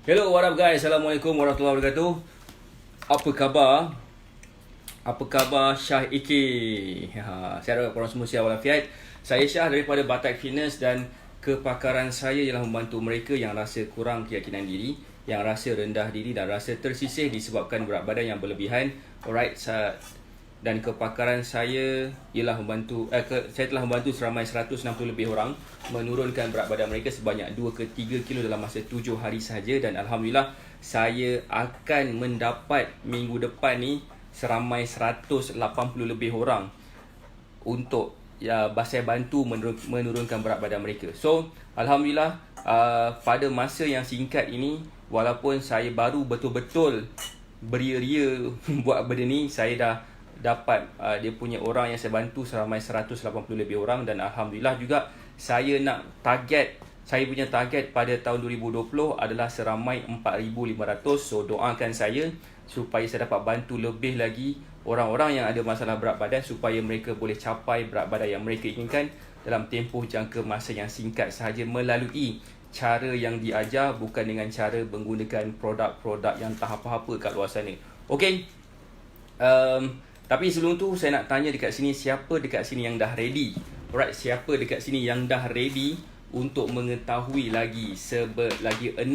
Hello, what up guys? Assalamualaikum warahmatullahi wabarakatuh. Apa khabar? Apa khabar Syah Iki? Saya harap korang semua sihat walafiat. Saya Syah daripada Batak Fitness dan kepakaran saya ialah membantu mereka yang rasa kurang keyakinan diri, yang rasa rendah diri dan rasa tersisih disebabkan berat badan yang berlebihan. Alright, dan kepakaran saya ialah saya telah membantu seramai 160 lebih orang menurunkan berat badan mereka sebanyak 2 ke 3 kilo dalam masa 7 hari sahaja, dan alhamdulillah saya akan mendapat minggu depan ni seramai 180 lebih orang untuk saya bantu menurunkan berat badan mereka. So alhamdulillah, pada masa yang singkat ini, walaupun saya baru betul-betul beria-ria buat benda ni, saya dah dapat dia punya orang yang saya bantu seramai 180 lebih orang, dan alhamdulillah juga saya punya target pada tahun 2020 adalah seramai 4,500. So doakan saya supaya saya dapat bantu lebih lagi orang-orang yang ada masalah berat badan supaya mereka boleh capai berat badan yang mereka inginkan dalam tempoh jangka masa yang singkat sahaja melalui cara yang diajar, bukan dengan cara menggunakan produk-produk yang tak apa-apa kat luar sana. Okay. Tapi sebelum tu saya nak tanya dekat sini, siapa dekat sini yang dah ready? Alright, siapa dekat sini yang dah ready untuk mengetahui lagi 6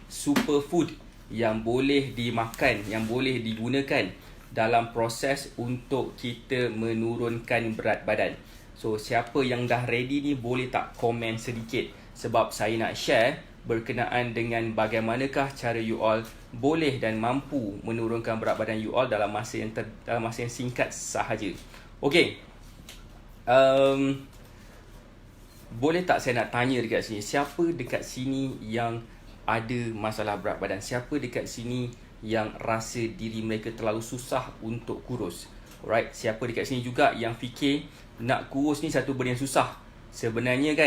superfood yang boleh dimakan, yang boleh digunakan dalam proses untuk kita menurunkan berat badan. So siapa yang dah ready ni boleh tak komen sedikit, sebab saya nak share berkenaan dengan bagaimanakah cara you all boleh dan mampu menurunkan berat badan you all dalam masa yang singkat sahaja. Okay. Boleh tak saya nak tanya dekat sini, siapa dekat sini yang ada masalah berat badan? Siapa dekat sini yang rasa diri mereka terlalu susah untuk kurus? Alright, siapa dekat sini juga yang fikir nak kurus ni satu benda yang susah? Sebenarnya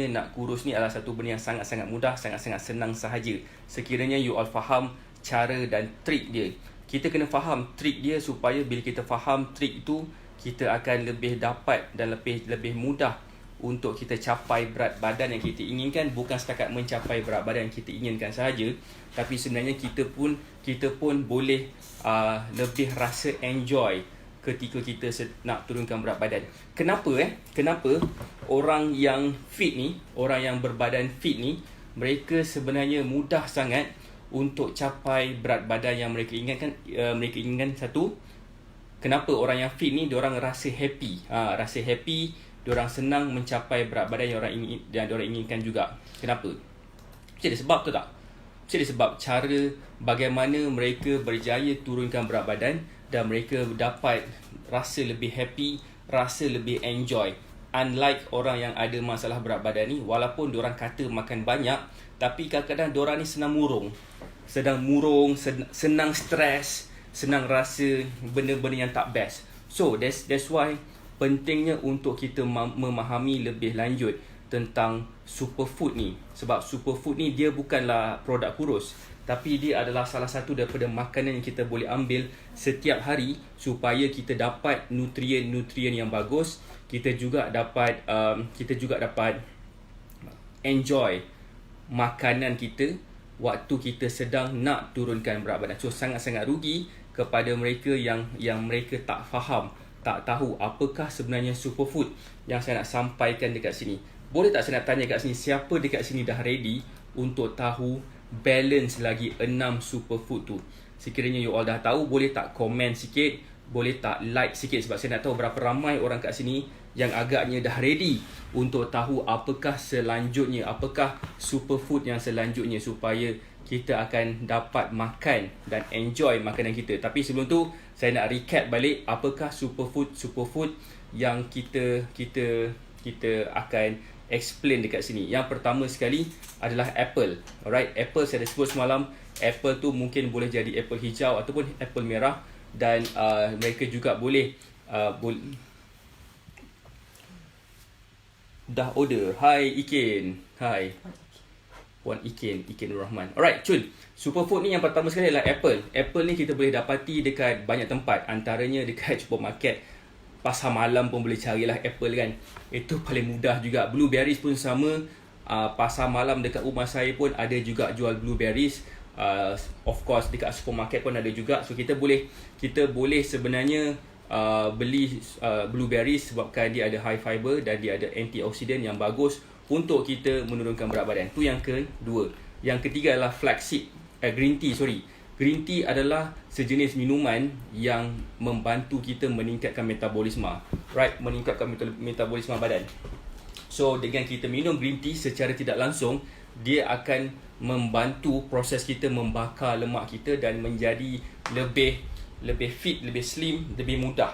nak kurus ni adalah satu benda yang sangat-sangat mudah, sangat-sangat senang sahaja. Sekiranya you all faham cara dan trik dia. Kita kena faham trik dia supaya bila kita faham trik itu, kita akan lebih dapat dan lebih mudah untuk kita capai berat badan yang kita inginkan. Bukan setakat mencapai berat badan yang kita inginkan sahaja, tapi sebenarnya kita pun boleh lebih rasa enjoy ketika kita nak turunkan berat badan. Kenapa orang yang fit ni, orang yang berbadan fit ni, mereka sebenarnya mudah sangat untuk capai berat badan yang mereka inginkan. Satu, kenapa orang yang fit ni diorang rasa happy, diorang senang mencapai berat badan yang diorang inginkan juga. Kenapa? Mesti ada sebab tu tak? Mesti ada sebab cara bagaimana mereka berjaya turunkan berat badan dan mereka dapat rasa lebih happy, rasa lebih enjoy. Unlike orang yang ada masalah berat badan ni, walaupun diorang kata makan banyak, tapi kadang-kadang diorang ni senang murung, senang stres, senang rasa benda-benda yang tak best. So that's why pentingnya untuk kita memahami lebih lanjut tentang superfood ni. Sebab superfood ni dia bukanlah produk kurus, tapi dia adalah salah satu daripada makanan yang kita boleh ambil setiap hari supaya kita dapat nutrien-nutrien yang bagus. Kita juga dapat enjoy makanan kita waktu kita sedang nak turunkan berat badan. So sangat-sangat rugi kepada mereka yang mereka tak faham, tak tahu apakah sebenarnya superfood yang saya nak sampaikan dekat sini. Boleh tak saya nak tanya kat sini, siapa dekat sini dah ready untuk tahu balance lagi 6 superfood tu? Sekiranya you all dah tahu, boleh tak komen sikit, boleh tak like sikit, sebab saya nak tahu berapa ramai orang kat sini yang agaknya dah ready untuk tahu apakah selanjutnya, apakah superfood yang selanjutnya, supaya kita akan dapat makan dan enjoy makanan kita. Tapi sebelum tu, saya nak recap balik apakah superfood yang kita akan explain dekat sini. Yang pertama sekali adalah apple. Alright, apple saya dah sebut semalam, apple tu mungkin boleh jadi apple hijau ataupun apple merah, dan mereka juga boleh dah order. Hai Ikin. Hai Puan Ikin Nur Rahman. Alright, cun. Superfood ni yang pertama sekali adalah apple. Apple ni kita boleh dapati dekat banyak tempat, antaranya dekat supermarket. Pasar malam pun boleh carilah apple kan. Itu paling mudah juga. Blueberries pun sama. pasar malam dekat rumah saya pun ada juga jual blueberries. Of course dekat supermarket pun ada juga. So kita boleh sebenarnya beli blueberries sebabkan dia ada high fiber dan dia ada antioksidan yang bagus untuk kita menurunkan berat badan. Tu yang kedua. Yang ketiga adalah flaxseed, green tea. Green tea adalah sejenis minuman yang membantu kita meningkatkan metabolisme. Right, meningkatkan metabolisme badan. So dengan kita minum green tea secara tidak langsung, dia akan membantu proses kita membakar lemak kita dan menjadi lebih fit, lebih slim, lebih mudah.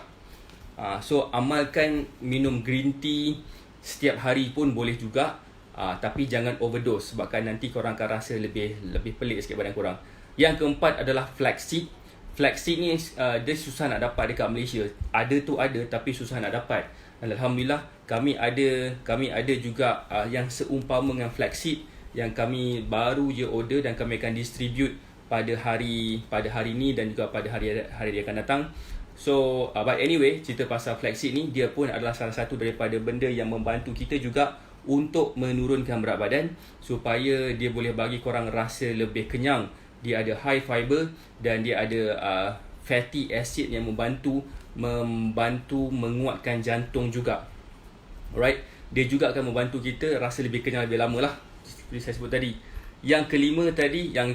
So amalkan minum green tea setiap hari pun boleh juga. Tapi jangan overdose sebabkan nanti korang akan rasa lebih pelik sikit badan korang. Yang keempat adalah flaxseed. Flaxseed ni dia susah nak dapat dekat Malaysia. Ada tu ada tapi susah nak dapat. Alhamdulillah kami ada juga yang seumpama dengan flaxseed yang kami baru je order dan kami akan distribute pada hari ni dan juga pada hari yang akan datang. So but anyway, cerita pasal flaxseed ni dia pun adalah salah satu daripada benda yang membantu kita juga untuk menurunkan berat badan supaya dia boleh bagi korang rasa lebih kenyang. Dia ada high fiber dan dia ada fatty acid yang membantu menguatkan jantung juga. Alright, dia juga akan membantu kita rasa lebih kenyang lebih lama lah, seperti saya sebut tadi. Yang kelima tadi, yang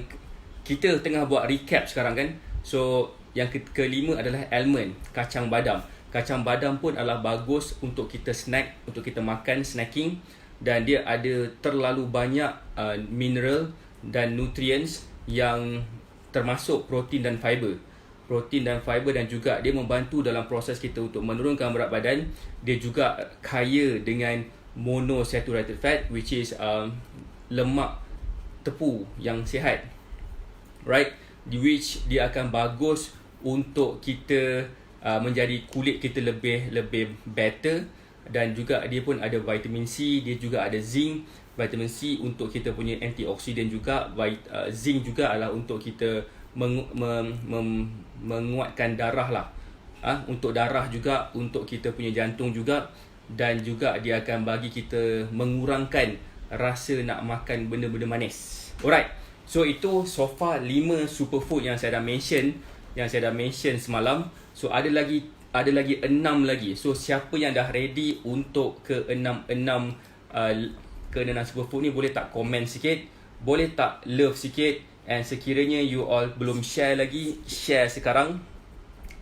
kita tengah buat recap sekarang kan. So yang kelima adalah almond, kacang badam. Kacang badam pun adalah bagus untuk kita snack, untuk kita makan, snacking. Dan dia ada terlalu banyak mineral dan nutrients yang termasuk protein dan fiber. Dan juga dia membantu dalam proses kita untuk menurunkan berat badan. Dia juga kaya dengan monosaturated fat, which is lemak tepu yang sihat. Right? Which dia akan bagus untuk kita menjadi kulit kita lebih better. Dan juga dia pun ada vitamin C, dia juga ada zinc. Vitamin C untuk kita punya antioksidan juga. Zinc juga adalah untuk kita menguatkan darah lah. Untuk darah juga, untuk kita punya jantung juga. Dan juga dia akan bagi kita mengurangkan rasa nak makan benda-benda manis. Alright, so itu so far 5 superfood yang saya dah mention semalam. So ada lagi 6 lagi. So siapa yang dah ready untuk ke 6 superfood ni, boleh tak komen sikit, boleh tak love sikit. And sekiranya you all belum share lagi, share sekarang.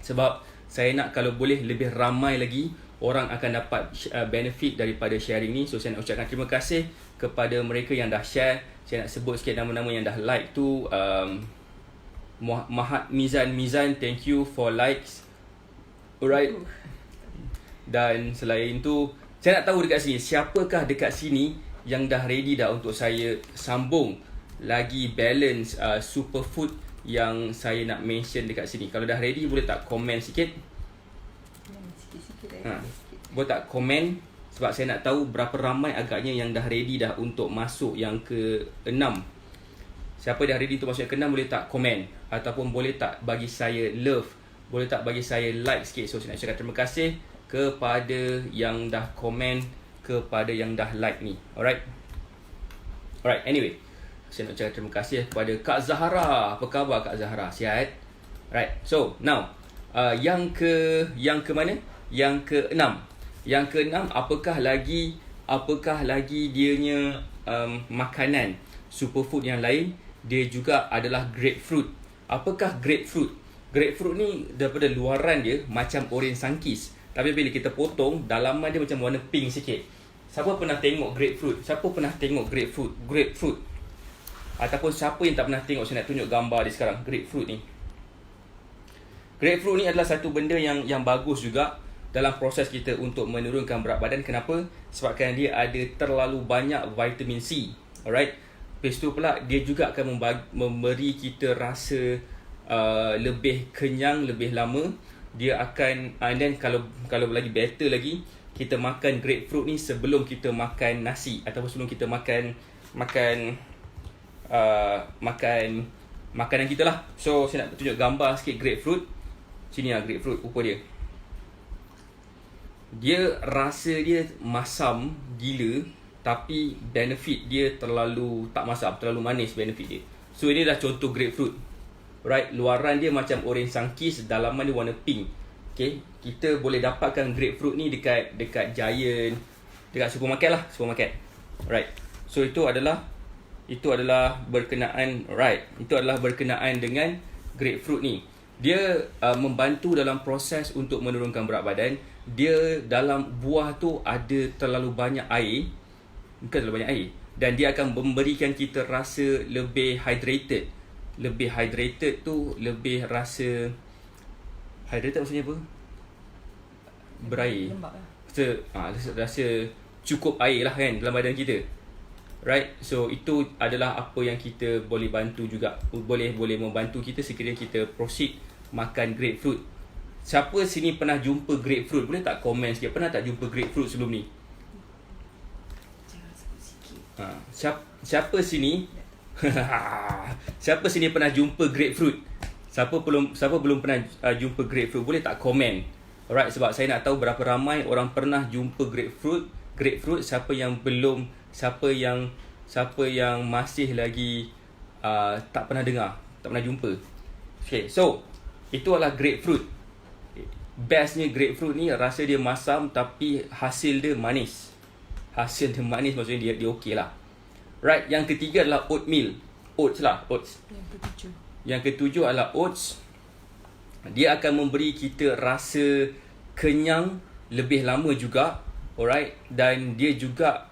Sebab saya nak kalau boleh lebih ramai lagi orang akan dapat benefit daripada sharing ni. So saya nak ucapkan terima kasih kepada mereka yang dah share. Saya nak sebut sikit nama-nama yang dah like tu. Mahat Mizan, thank you for likes. Alright. Dan selain tu, saya nak tahu dekat sini, siapakah dekat sini yang dah ready dah untuk saya sambung lagi balance superfood yang saya nak mention dekat sini. Kalau dah ready, boleh tak komen sikit? Boleh tak komen? Sebab saya nak tahu berapa ramai agaknya yang dah ready dah untuk masuk yang ke-6. Siapa dah ready untuk masuk yang ke-6, boleh tak komen? Ataupun boleh tak bagi saya love? Boleh tak bagi saya like sikit? So saya nak cakap terima kasih kepada yang dah komen, kepada yang dah like ni. Alright, anyway, saya nak cakap terima kasih kepada Kak Zahara. Apa khabar Kak Zahara? Sihat? Right. So now yang ke mana? Yang ke-6. Yang ke-6, apakah lagi dianya makanan superfood yang lain? Dia juga adalah grapefruit. Apakah grapefruit? Grapefruit ni daripada luaran dia macam oren sangkis, tapi bila kita potong, dalaman dia macam warna pink sikit. Siapa pernah tengok grapefruit? Grapefruit. Ataupun siapa yang tak pernah tengok, saya nak tunjuk gambar dia sekarang. Grapefruit ni adalah satu benda yang bagus juga dalam proses kita untuk menurunkan berat badan. Kenapa? Sebabkan dia ada terlalu banyak vitamin C. Alright. Lepas tu pula dia juga akan memberi kita rasa lebih kenyang lebih lama. Dia akan, and then kalau lagi better lagi, kita makan grapefruit ni sebelum kita makan nasi ataupun sebelum kita makan makanan kita lah. So saya nak tunjuk gambar sikit grapefruit. Sini lah grapefruit, rupa dia. Dia rasa dia masam gila, tapi benefit dia terlalu tak masam, terlalu manis benefit dia. So ini dah contoh grapefruit. Right, luaran dia macam orange sunkist, dalaman dia warna pink. Okay, kita boleh dapatkan grapefruit ni dekat Giant, dekat supermarket lah, supermarket. Right. So itu adalah berkenaan dengan grapefruit ni. Dia membantu dalam proses untuk menurunkan berat badan. Dia dalam buah tu ada terlalu banyak air. Bukan terlalu banyak air. Dan dia akan memberikan kita rasa lebih hydrated. Lebih hydrated tu lebih rasa... Hydrated maksudnya apa? Berair. Lembab lah. Rasa cukup air lah kan dalam badan kita. Right, so itu adalah apa yang kita boleh bantu juga. Boleh membantu kita sekiranya kita proceed makan grapefruit. Siapa sini pernah jumpa grapefruit? Boleh tak komen sikit? Pernah tak jumpa grapefruit sebelum ni? Jangan sebut sikit. Siapa sini? Siapa sini pernah jumpa grapefruit? Siapa belum pernah jumpa grapefruit? Boleh tak komen? Alright, sebab saya nak tahu berapa ramai orang pernah jumpa grapefruit. Siapa yang belum, siapa yang masih lagi tak pernah dengar, tak pernah jumpa. Okay, so itu adalah grapefruit. Bestnya grapefruit ni rasa dia masam tapi hasil dia manis. Hasil dia manis maksudnya dia okey lah. Right, yang ketiga adalah oatmeal. Oats. Yang ketujuh adalah oats. Dia akan memberi kita rasa kenyang lebih lama juga. Alright, dan dia juga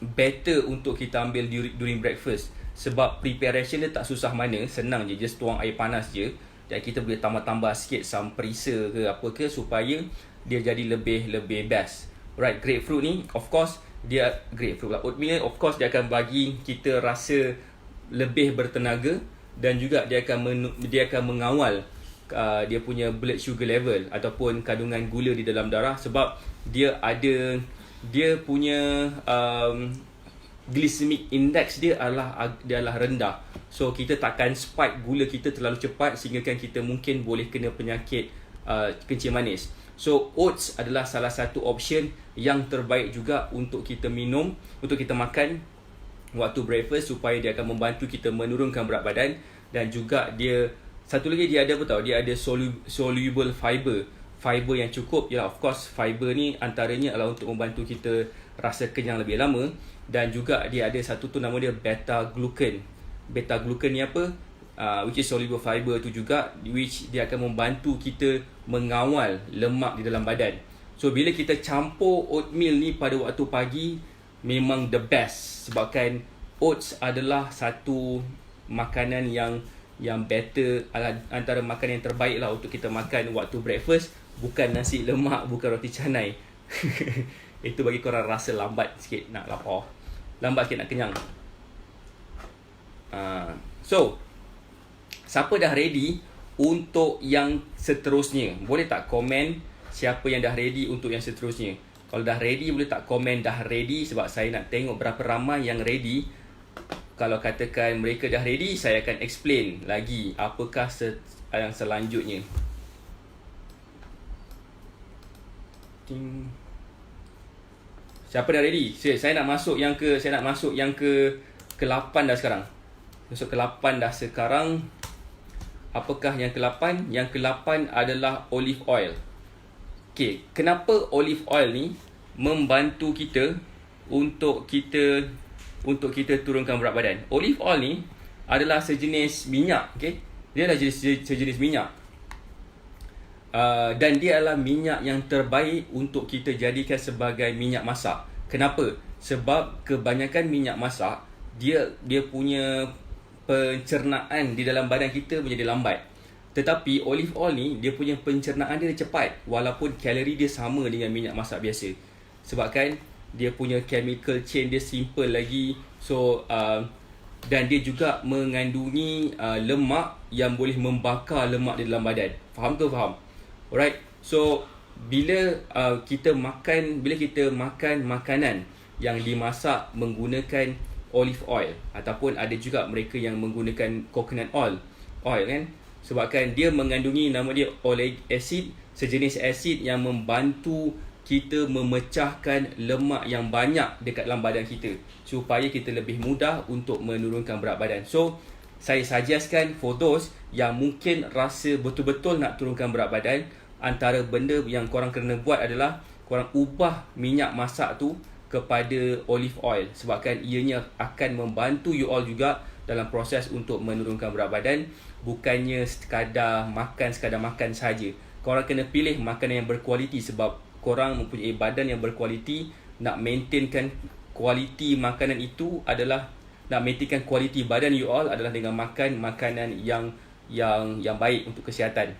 better untuk kita ambil during breakfast. Sebab preparation dia tak susah mana, senang je, just tuang air panas je. Dan kita boleh tambah-tambah sikit some perisa ke apa ke supaya dia jadi lebih best. Right, grapefruit ni of course oatmeal of course dia akan bagi kita rasa lebih bertenaga. Dan juga dia akan mengawal dia punya blood sugar level ataupun kandungan gula di dalam darah. Sebab dia punya glycemic index dia adalah rendah. So kita takkan spike gula kita terlalu cepat sehingga kan kita mungkin boleh kena penyakit kencing manis. So oats adalah salah satu option yang terbaik juga untuk kita minum, untuk kita makan waktu breakfast supaya dia akan membantu kita menurunkan berat badan. Dan juga dia satu lagi dia ada apa tahu, dia ada soluble fiber yang cukup. Ya, of course fiber ni antaranya adalah untuk membantu kita rasa kenyang lebih lama. Dan juga dia ada satu tu nama dia beta glucan ni apa, which is soluble fiber tu juga, which dia akan membantu kita mengawal lemak di dalam badan. So bila kita campur oatmeal ni pada waktu pagi, memang the best. Sebabkan oats adalah satu makanan yang better, antara makanan yang terbaik lah untuk kita makan waktu breakfast. Bukan nasi lemak, bukan roti canai. Itu bagi korang rasa lambat sikit nak lapar, lambat sikit nak kenyang. So siapa dah ready untuk yang seterusnya? Boleh tak komen siapa yang dah ready untuk yang seterusnya? Kalau dah ready, boleh tak komen dah ready, sebab saya nak tengok berapa ramai yang ready. Kalau katakan mereka dah ready, saya akan explain lagi apakah yang selanjutnya. Siapa dah ready? Saya nak masuk yang ke-8 dah sekarang. Masuk ke-8 dah sekarang. Apakah yang ke-8? Yang ke-8 adalah olive oil. Okay, kenapa olive oil ni membantu kita untuk kita turunkan berat badan? Olive oil ni adalah sejenis minyak, okay? Dia adalah sejenis minyak. Dan dia adalah minyak yang terbaik untuk kita jadikan sebagai minyak masak. Kenapa? Sebab kebanyakan minyak masak dia punya pencernaan di dalam badan kita menjadi lambat. Tetapi olive oil ni dia punya pencernaan dia cepat, walaupun kalori dia sama dengan minyak masak biasa. Sebabkan dia punya chemical chain dia simple lagi. So dan dia juga mengandungi lemak yang boleh membakar lemak di dalam badan. Faham ke? Faham? Alright. So bila kita makan makanan yang dimasak menggunakan olive oil, ataupun ada juga mereka yang menggunakan coconut oil kan, sebabkan dia mengandungi nama dia oleic acid, sejenis asid yang membantu kita memecahkan lemak yang banyak dekat dalam badan kita supaya kita lebih mudah untuk menurunkan berat badan. So, saya suggestkan for those yang mungkin rasa betul-betul nak turunkan berat badan, antara benda yang korang kena buat adalah korang ubah minyak masak tu kepada olive oil, sebabkan ianya akan membantu you all juga dalam proses untuk menurunkan berat badan. Bukannya sekadar makan saja. Korang kena pilih makanan yang berkualiti, sebab korang mempunyai badan yang berkualiti. Nak maintainkan kualiti makanan itu adalah, nak maintainkan kualiti badan you all adalah dengan makan makanan yang baik untuk kesihatan.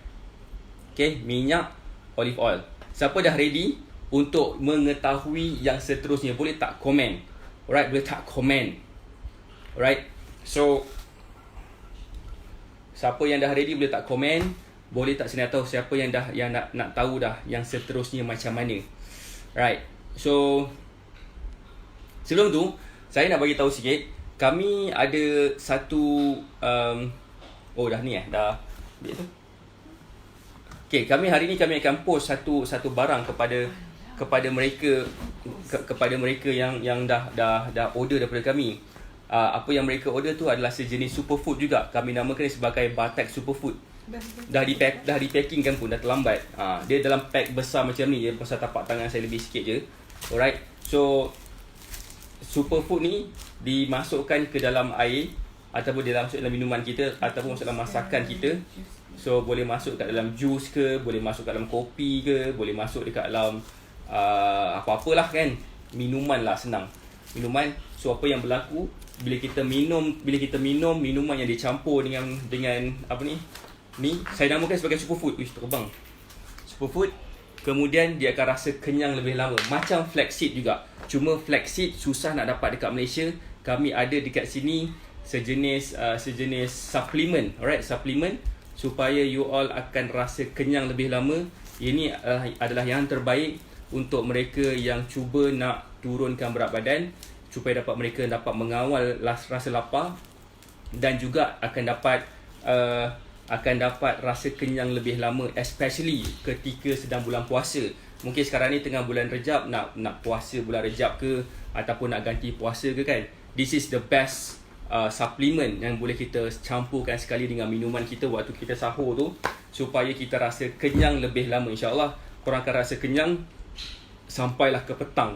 Okay, minyak olive oil. Siapa dah ready untuk mengetahui yang seterusnya, boleh tak komen? Alright, boleh tak komen? Alright, so siapa yang dah ready boleh tak komen? Boleh tak saya nak tahu siapa yang nak tahu dah yang seterusnya macam mana? Right, so sebelum tu saya nak bagi tahu sikit. Kami ada satu dah ni dah ambil tu. Okay, hari ni kami akan post satu barang kepada mereka yang dah order daripada kami. Apa yang mereka order tu adalah sejenis superfood juga. Kami namakan dia sebagai Batak Superfood. Dah di packing kan pun dah terlambat. Dia dalam pack besar macam ni, dia pasal tapak tangan saya lebih sikit je. Alright. So superfood ni dimasukkan ke dalam air, ataupun dia masuk dalam minuman kita, ataupun masuk dalam masakan kita. So boleh masuk kat dalam jus ke, boleh masuk kat dalam kopi ke, boleh masuk dekat dalam apa-apalah kan. Minuman lah, senang. Minuman. So apa yang berlaku bila kita minum minuman yang dicampur dengan apa ni saya namakan sebagai superfood. Terbang. Superfood. Kemudian dia akan rasa kenyang lebih lama. Macam flaxseed juga. Cuma flaxseed susah nak dapat dekat Malaysia. Kami ada dekat sini sejenis supplement. Alright, supplement supaya you all akan rasa kenyang lebih lama. Ini adalah yang terbaik untuk mereka yang cuba nak turunkan berat badan, supaya mereka dapat mengawal rasa lapar, dan juga akan dapat rasa kenyang lebih lama, especially ketika sedang bulan puasa. Mungkin sekarang ni tengah bulan Rejab, nak puasa bulan Rejab ke, ataupun nak ganti puasa ke kan. This is the best supplement yang boleh kita campurkan sekali dengan minuman kita waktu kita sahur tu, supaya kita rasa kenyang lebih lama. InsyaAllah korang akan rasa kenyang sampailah ke petang.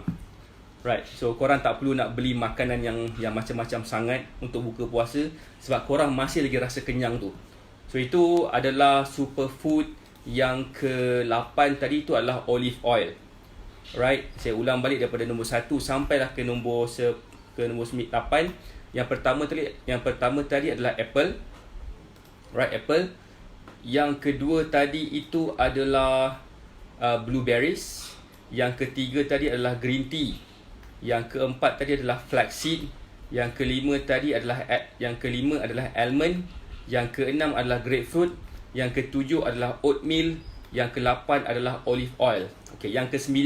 Right, so korang tak perlu nak beli makanan yang macam-macam sangat untuk buka puasa, sebab korang masih lagi rasa kenyang tu. So itu adalah superfood yang ke-8 tadi, itu adalah olive oil. Right, saya ulang balik daripada nombor 1 sampailah ke nombor 8. Yang pertama tadi adalah apple. Right, apple. Yang kedua tadi itu adalah blueberries. Yang ketiga tadi adalah green tea. Yang keempat tadi adalah flaxseed. Yang kelima adalah almond. Yang keenam adalah grapefruit. Yang ketujuh adalah oatmeal. Yang ke-8 adalah olive oil. Okey, yang ke-9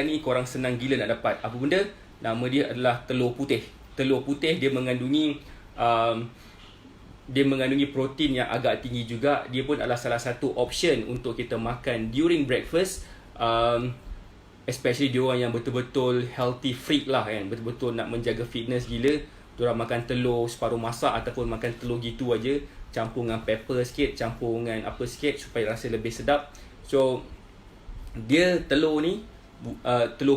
ni korang senang gila nak dapat. Apa benda? Nama dia adalah telur putih. Telur putih dia mengandungi protein yang agak tinggi juga. Dia pun adalah salah satu option untuk kita makan during breakfast. Especially diorang yang betul-betul healthy freak lah kan, betul-betul nak menjaga fitness gila, diorang makan telur separuh masak, ataupun makan telur gitu aja, campur dengan pepper sikit, campur dengan apa sikit supaya rasa lebih sedap. So dia telur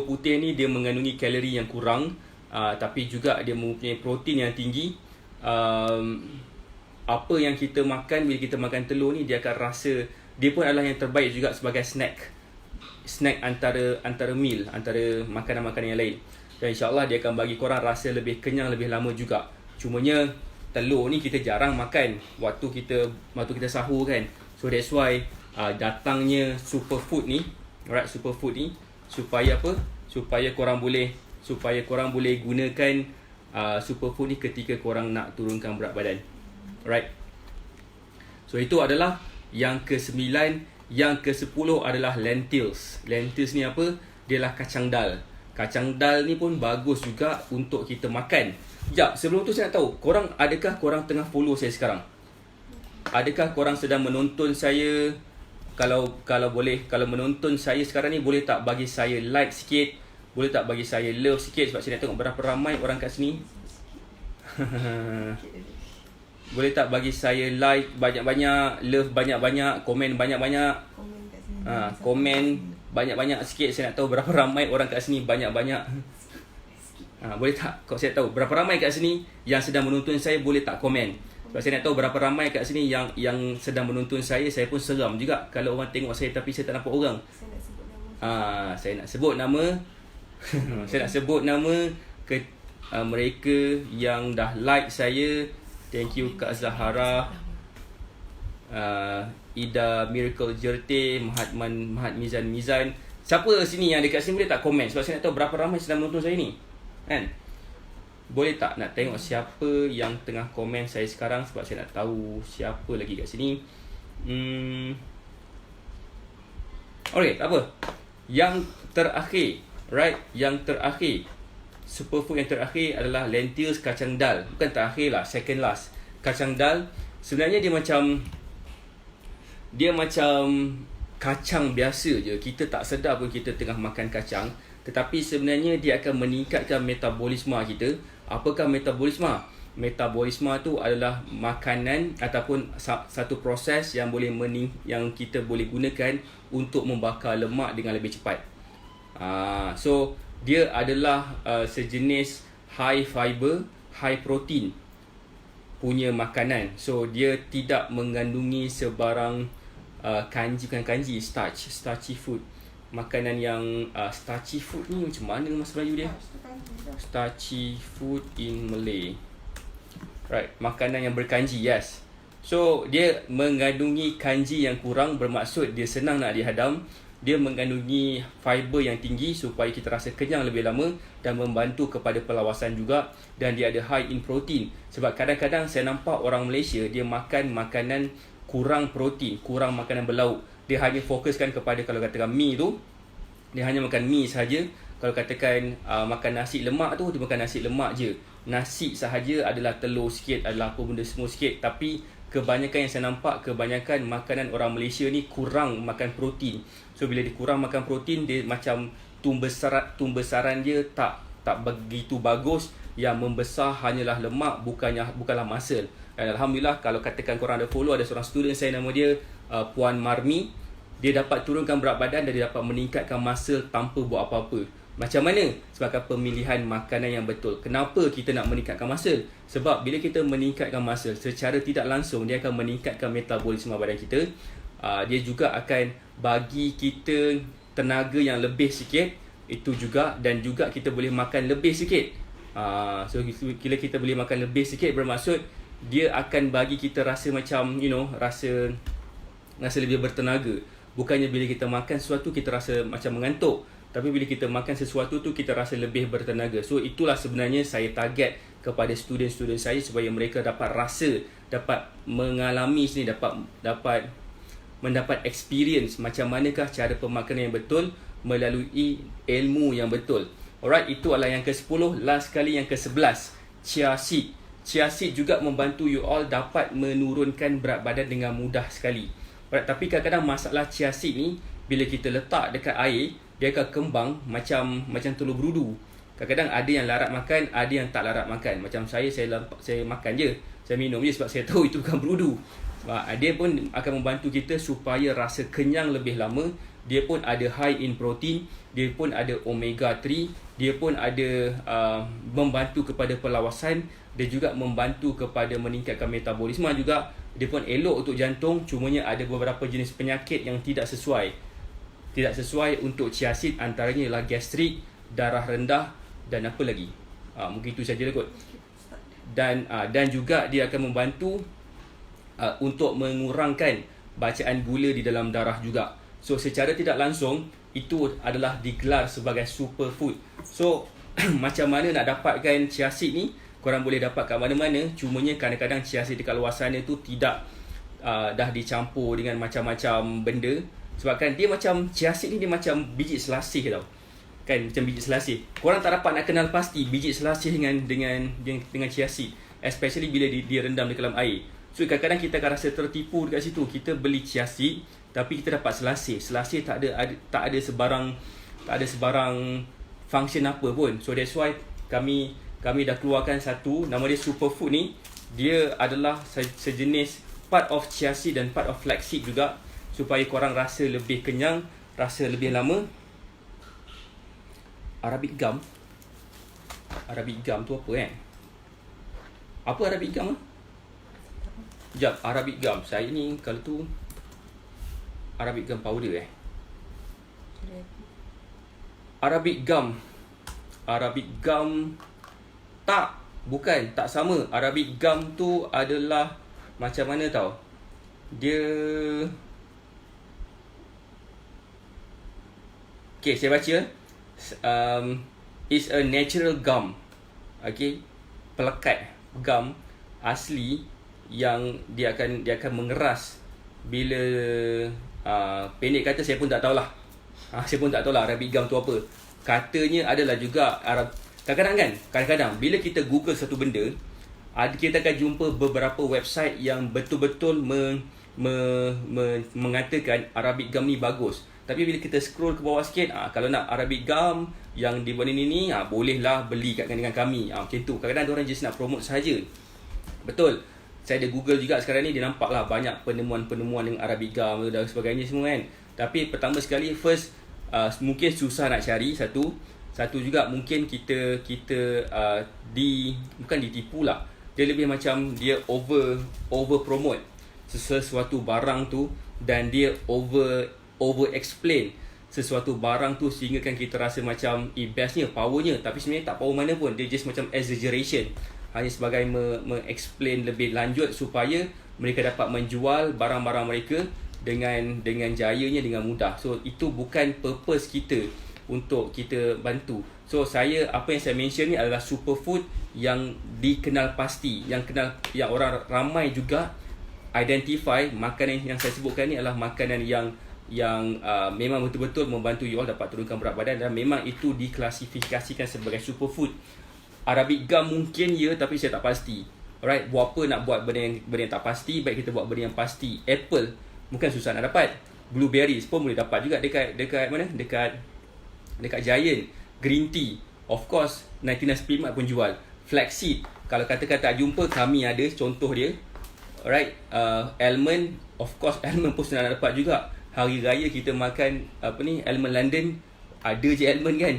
putih ni dia mengandungi kalori yang kurang, tapi juga dia mempunyai protein yang tinggi. Apa yang kita makan, bila kita makan telur ni, dia akan rasa, dia pun adalah yang terbaik juga sebagai snack antara meal, antara makanan-makanan yang lain. Dan insyaAllah dia akan bagi korang rasa lebih kenyang lebih lama juga. Cumanya telur ni kita jarang makan waktu kita sahur kan. So that's why datangnya superfood ni. Alright, superfood ni supaya apa? Supaya korang boleh gunakan superfood ni ketika korang nak turunkan berat badan. Alright. So itu adalah yang ke-9. Yang ke-10 adalah lentils. Lentils ni apa? Dia adalah kacang dal. Kacang dal ni pun bagus juga untuk kita makan. Sekejap, sebelum tu saya nak tahu, adakah korang tengah follow saya sekarang? Adakah korang sedang menonton saya kalau boleh, kalau menonton saya sekarang ni, boleh tak bagi saya like sikit, boleh tak bagi saya love sikit, sebab saya nak tengok berapa ramai orang kat sini. Boleh tak bagi saya like banyak-banyak, love banyak-banyak, komen banyak-banyak. Komen banyak-banyak sikit, saya nak tahu berapa ramai orang kat sini banyak-banyak. Boleh tak, kalau saya tahu berapa ramai kat sini yang sedang menonton saya, boleh tak komen? Sebab saya nak tahu berapa ramai kat sini yang sedang menonton saya. Saya pun seram juga kalau orang tengok saya tapi saya tak nampak orang. Saya nak sebut nama. Saya nak sebut nama ke mereka yang dah like saya. Thank you Kak Zahara, Ida Miracle Jerte, Mahat Mizan. Siapa sini yang dekat sini boleh tak komen? Sebab saya nak tahu berapa ramai sedang menonton saya ni, kan? Boleh tak nak tengok siapa yang tengah komen saya sekarang, sebab saya nak tahu siapa lagi kat sini. Alright, tak apa. Yang terakhir, right? Yang terakhir, superfood yang terakhir adalah lentils kacang dal. Bukan terakhir lah, second last. Kacang dal sebenarnya dia macam kacang biasa je. Kita tak sedar pun kita tengah makan kacang, tetapi sebenarnya dia akan meningkatkan metabolisme kita. Apakah metabolisme? Metabolisme tu adalah makanan ataupun satu proses yang yang kita boleh gunakan untuk membakar lemak dengan lebih cepat. So dia adalah sejenis high fiber, high protein punya makanan. So dia tidak mengandungi sebarang starchy food. Makanan yang starchy food ni macam mana Mas Melayu dia? Starchy food in Malay. Right, makanan yang berkanji, yes. So dia mengandungi kanji yang kurang, bermaksud dia senang nak dihadam. Dia mengandungi fiber yang tinggi supaya kita rasa kenyang lebih lama dan membantu kepada perlawasan juga, dan dia ada high in protein. Sebab kadang-kadang saya nampak orang Malaysia dia makan makanan kurang protein, kurang makanan berlauk. Dia hanya fokuskan kepada, kalau katakan mi tu, dia hanya makan mi sahaja. Kalau katakan makan nasi lemak tu, dia makan nasi lemak je. Nasi sahaja, adalah telur sikit, adalah apa benda semua sikit. Tapi kebanyakan yang saya nampak, kebanyakan makanan orang Malaysia ni kurang makan protein. So bila dia kurang makan protein, dia macam tumbesaran dia tak begitu bagus. Yang membesar hanyalah lemak, bukanlah muscle. Dan Alhamdulillah, kalau katakan korang ada follow, ada seorang student saya, nama dia Puan Marmi. Dia dapat turunkan berat badan dan dia dapat meningkatkan muscle tanpa buat apa-apa. Macam mana? Sebabkan pemilihan makanan yang betul. Kenapa kita nak meningkatkan muscle? Sebab bila kita meningkatkan muscle, secara tidak langsung dia akan meningkatkan metabolisme badan kita. Dia juga akan bagi kita tenaga yang lebih sikit. Itu juga, dan juga kita boleh makan lebih sikit. So bila kita boleh makan lebih sikit, bermaksud dia akan bagi kita rasa macam, rasa lebih bertenaga. Bukannya bila kita makan sesuatu kita rasa macam mengantuk, tapi bila kita makan sesuatu tu kita rasa lebih bertenaga. So itulah sebenarnya saya target kepada student-student saya, supaya mereka dapat rasa, dapat mengalami sini, dapat mendapat experience macam manakah cara pemakanan yang betul melalui ilmu yang betul. Alright, itu adalah yang ke-10. Last kali, yang ke-11, chia seed. Chia seed juga membantu you all dapat menurunkan berat badan dengan mudah sekali. Alright, tapi kadang-kadang masalah chia seed ni, bila kita letak dekat air, dia akan kembang macam telur berudu. Kadang-kadang ada yang larat makan, ada yang tak larat makan. Macam saya makan je, saya minum je sebab saya tahu itu bukan berudu. Dia pun akan membantu kita supaya rasa kenyang lebih lama. Dia pun ada high in protein, dia pun ada omega 3, dia pun ada membantu kepada perlawasan, dia juga membantu kepada meningkatkan metabolisme juga. Dia pun elok untuk jantung. Cumanya ada beberapa jenis penyakit yang tidak sesuai untuk chia seed. Antaranya ialah gastrik, darah rendah, dan apa lagi, mungkin itu saja kot. Dan juga dia akan membantu untuk mengurangkan bacaan gula di dalam darah juga. So secara tidak langsung itu adalah digelar sebagai superfood. So macam mana nak dapatkan chia seed ni? Korang boleh dapat kat mana-mana. Cumanya kadang-kadang chia seed dekat luar sana tu tidak dah dicampur dengan macam-macam benda. Sebabkan dia macam, chia seed ni dia macam biji selasih tau. Kan, macam biji selasih. Korang tak dapat nak kenal pasti biji selasih dengan chia seed, especially bila dia rendam di dalam air. So kadang-kadang kita akan rasa tertipu dekat situ. Kita beli chia seed tapi kita dapat selasih. Selasih tak ada sebarang function apa pun. So that's why kami dah keluarkan satu, nama dia Superfood ni. Dia adalah sejenis part of chia seed dan part of flaxseed juga, supaya korang rasa lebih kenyang, rasa lebih lama. Arabic gum tu apa Apa Arabic gum Sekejap, Arabic gum. Saya ni kalau tu Arabic gum powder Arabic gum bukan, tak sama. Arabic gum tu adalah macam mana tau, dia okay, saya baca. It's a natural gum. Okay, pelekat gum asli yang dia akan mengeras bila pendek kata saya pun tak tahulah. Saya pun tak tahulah Arabic gum tu apa. Katanya adalah juga kadang-kadang bila kita Google satu benda, kita akan jumpa beberapa website yang betul-betul mengatakan Arabic gum ni bagus. Tapi bila kita scroll ke bawah sikit, kalau nak Arabic gum yang dibuat ni, bolehlah beli dengan kami. Macam tu. Kadang-kadang orang just nak promote sahaja. Betul. Saya ada Google juga sekarang ni, dia nampak lah banyak penemuan-penemuan dengan Arabic gum dan sebagainya semua kan. Tapi pertama sekali, first mungkin susah nak cari satu juga mungkin kita bukan ditipu lah. Dia lebih macam dia over promote sesuatu barang tu, dan dia over explain sesuatu barang tu sehingga kan kita rasa macam bestnya, powernya, tapi sebenarnya tak power mana pun. Dia just macam exaggeration, hanya sebagai explain lebih lanjut supaya mereka dapat menjual barang-barang mereka dengan jayanya, dengan mudah. So itu bukan purpose kita untuk kita bantu. So apa yang saya mention ni adalah superfood yang dikenal pasti, yang orang ramai juga identify. Makanan yang saya sebutkan ni adalah makanan yang memang betul-betul membantu you all dapat turunkan berat badan, dan memang itu diklasifikasikan sebagai superfood. Arabic gum mungkin ya, tapi saya tak pasti. Alright, buat apa nak buat benda yang tak pasti, baik kita buat benda yang pasti. Apple bukan susah nak dapat. Blueberries pun boleh dapat juga dekat mana? Dekat Giant. Green tea, of course 99 Speedmart pun jual. Flaxseed, kalau katakan tak jumpa, kami ada contoh dia. Alright, almond, of course almond pun senang nak dapat juga. Hari raya kita makan almond London, ada je almond kan.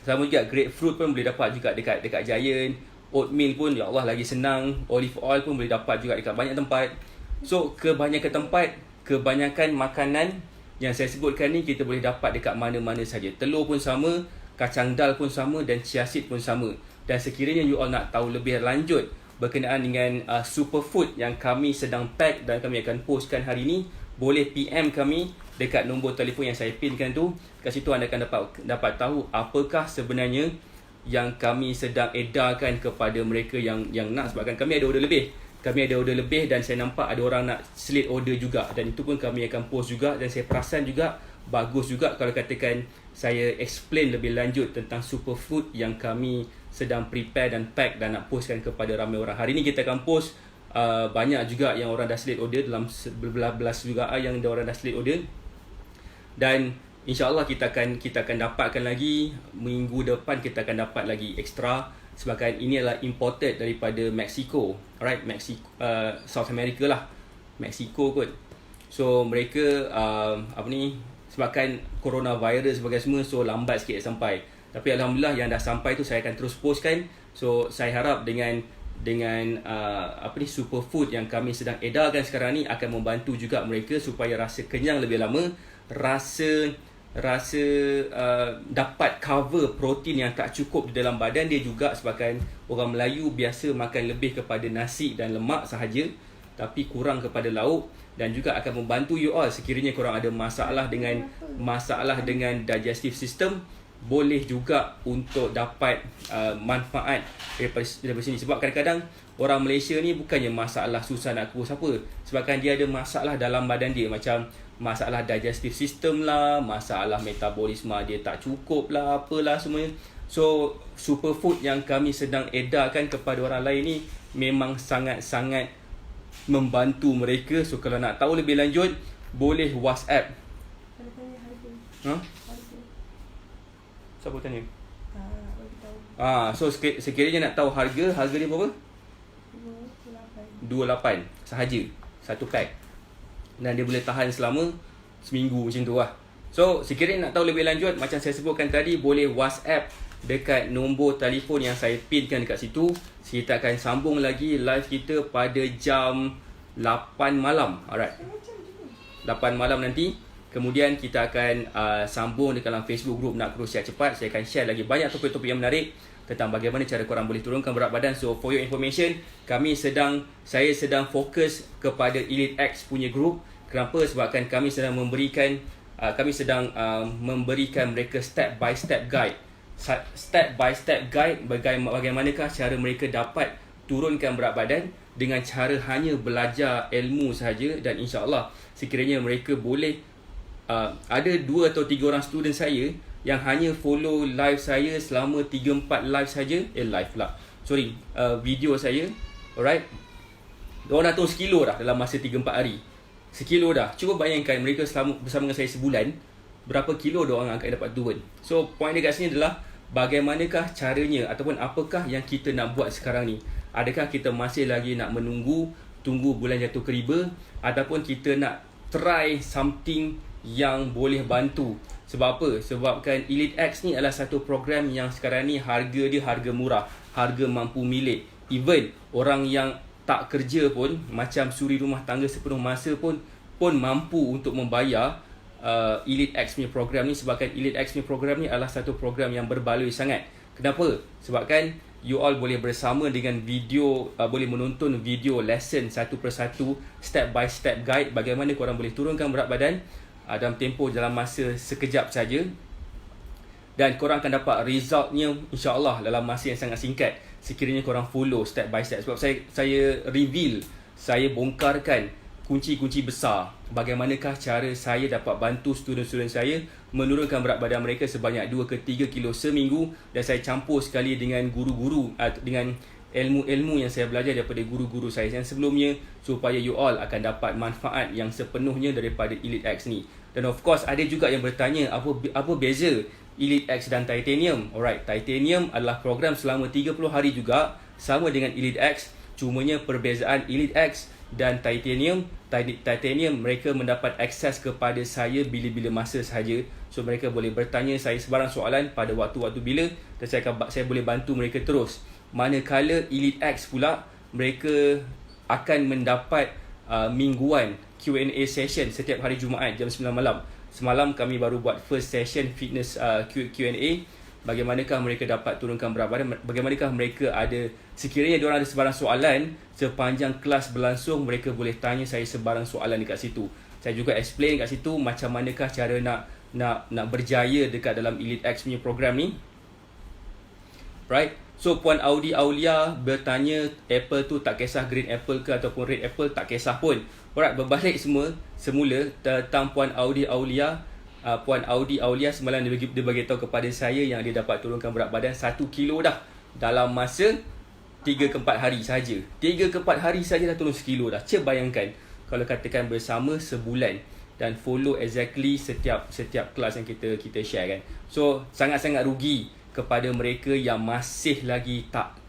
Sama juga grapefruit pun boleh dapat juga dekat Giant. Oatmeal pun ya Allah lagi senang. Olive oil pun boleh dapat juga dekat banyak tempat. So kebanyakan tempat, kebanyakan makanan yang saya sebutkan ni kita boleh dapat dekat mana-mana saja. Telur pun sama, kacang dal pun sama, dan chia seed pun sama. Dan sekiranya you all nak tahu lebih lanjut berkenaan dengan superfood yang kami sedang pack dan kami akan postkan hari ni, boleh PM kami dekat nombor telefon yang saya pinkan tu. Kat situ anda akan dapat tahu apakah sebenarnya yang kami sedang edarkan kepada mereka yang nak. Sebabkan kami ada order lebih dan saya nampak ada orang nak slate order juga, dan itu pun kami akan post juga. Dan saya perasan juga bagus juga kalau katakan saya explain lebih lanjut tentang superfood yang kami sedang prepare dan pack dan nak postkan kepada ramai orang. Hari ni kita akan post banyak juga yang orang dah slate order, dalam belas juga yang orang dah slate order. Dan InsyaAllah kita akan dapatkan lagi. Minggu depan kita akan dapat lagi extra, sebabkan ini adalah imported daripada Mexico. Alright, South America lah, Mexico kot. So mereka sebabkan coronavirus sebagai semua, so lambat sikit sampai. Tapi Alhamdulillah yang dah sampai tu saya akan terus postkan. So saya harap dengan superfood yang kami sedang edarkan sekarang ni akan membantu juga mereka supaya rasa kenyang lebih lama, rasa dapat cover protein yang tak cukup di dalam badan dia juga. Sebabkan orang Melayu biasa makan lebih kepada nasi dan lemak sahaja, tapi kurang kepada lauk. Dan juga akan membantu you all sekiranya korang ada masalah dengan digestive system, boleh juga untuk dapat manfaat daripada sini. Sebab kadang-kadang orang Malaysia ni bukannya masalah susah nak kurus apa, sebabkan dia ada masalah dalam badan dia, macam masalah digestive system lah, masalah metabolisme dia tak cukup lah, apalah semuanya. So superfood yang kami sedang edarkan kepada orang lain ni memang sangat-sangat membantu mereka. So kalau nak tahu lebih lanjut, boleh WhatsApp. Kalau tanya harga. Ha? Harga. Siapa tanya? Bagi tahu. So sekiranya nak tahu harga dia berapa? 28. 28 sahaja satu pack. Dan dia boleh tahan selama seminggu macam tu lah. So sekiranya nak tahu lebih lanjut, macam saya sebutkan tadi, boleh WhatsApp dekat nombor telefon yang saya pinkan dekat situ. Kita akan sambung lagi live kita pada jam 8 malam. Alright, 8 malam nanti. Kemudian kita akan sambung dekat dalam Facebook group Nak Kurus Sihat Cepat. Saya akan share lagi banyak topik-topik yang menarik tentang bagaimana cara korang boleh turunkan berat badan. So for your information, saya sedang fokus kepada Elite X punya group. Kenapa? Sebabkan kami sedang memberikan mereka step by step guide. Step by step guide bagaimanakah cara mereka dapat turunkan berat badan dengan cara hanya belajar ilmu sahaja. Dan insya-Allah sekiranya mereka boleh, ada 2 atau 3 orang student saya yang hanya follow live saya selama 3-4 live saja, video saya. Alright, diorang dah turun 1 kilo dah dalam masa 3-4 hari. 1 kilo dah. Cuba bayangkan mereka selama bersama dengan saya sebulan, berapa kilo diorang akan dapat turun. So point dia kat sini adalah bagaimanakah caranya ataupun apakah yang kita nak buat sekarang ni. Adakah kita masih lagi nak tunggu bulan jatuh keriba, ataupun kita nak try something yang boleh bantu. Sebab apa? Sebabkan Elite X ni adalah satu program yang sekarang ni harga dia harga murah, harga mampu milik. Even orang yang tak kerja pun, macam suri rumah tangga sepenuh masa pun mampu untuk membayar Elite X punya program ni. Sebabkan Elite X punya program ni adalah satu program yang berbaloi sangat. Kenapa? Sebabkan you all boleh bersama dengan video, boleh menonton video lesson satu persatu, step by step guide bagaimana korang boleh turunkan berat badan dalam tempoh dalam masa sekejap saja. Dan korang akan dapat resultnya insya-Allah dalam masa yang sangat singkat sekiranya korang follow step by step. Sebab saya bongkarkan kunci-kunci besar bagaimanakah cara saya dapat bantu student-student saya menurunkan berat badan mereka sebanyak 2 ke 3 kilo seminggu. Dan saya campur sekali dengan guru-guru, dengan ilmu-ilmu yang saya belajar daripada guru-guru saya yang sebelumnya, supaya you all akan dapat manfaat yang sepenuhnya daripada Elite X ni. Dan of course ada juga yang bertanya apa beza Elite X dan Titanium. Alright, Titanium adalah program selama 30 hari juga, sama dengan Elite X. Cumanya perbezaan Elite X dan Titanium mereka mendapat akses kepada saya bila-bila masa sahaja. So mereka boleh bertanya saya sebarang soalan pada waktu-waktu bila, dan saya boleh bantu mereka terus. Manakala Elite X pula, mereka akan mendapat mingguan Q&A session setiap hari Jumaat jam 9 malam. Semalam kami baru buat first session fitness Q&A. Bagaimanakah mereka dapat turunkan berat badan, bagaimanakah mereka ada, sekiranya diorang ada sebarang soalan sepanjang kelas berlangsung, mereka boleh tanya saya sebarang soalan dekat situ. Saya juga explain kat situ macam manakah cara nak berjaya dekat dalam Elite X punya program ni. Right? So Puan Audi Aulia bertanya apple tu tak kisah green apple ke ataupun red apple, tak kisah pun. Alright, berbalik semula tentang Puan Audi Aulia. Puan Audi Aulia semalam dia bagi tahu kepada saya yang dia dapat turunkan berat badan 1 kilo dah dalam masa 3 ke 4 hari saja. 3 ke 4 hari saja dah turun 1 kilo dah. Cuba bayangkan kalau katakan bersama sebulan dan follow exactly setiap kelas yang kita share kan. So sangat-sangat rugi kepada mereka yang masih lagi tak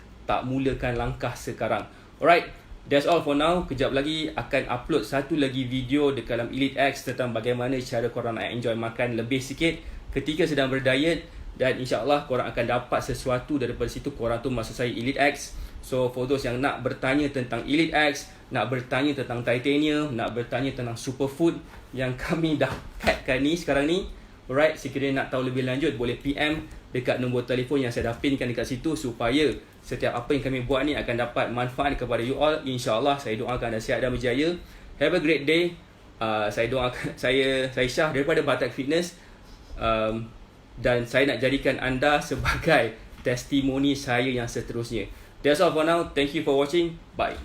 mulakan langkah sekarang. Alright, that's all for now. Kejap lagi akan upload satu lagi video dekat dalam Elite X tentang bagaimana cara korang nak enjoy makan lebih sikit ketika sedang berdiet. Dan insyaAllah korang akan dapat sesuatu daripada situ. Korang tu maksud saya Elite X. So for those yang nak bertanya tentang Elite X, nak bertanya tentang Titanium, nak bertanya tentang superfood yang kami dah packkan ni sekarang ni, alright, sekiranya nak tahu lebih lanjut boleh PM dekat nombor telefon yang saya dah pinkan dekat situ, supaya setiap apa yang kami buat ni akan dapat manfaat kepada you all. InsyaAllah saya doakan anda sihat dan berjaya. Have a great day. Saya doakan, saya Syah daripada Batak Fitness, dan saya nak jadikan anda sebagai testimoni saya yang seterusnya. That's all for now. Thank you for watching. Bye.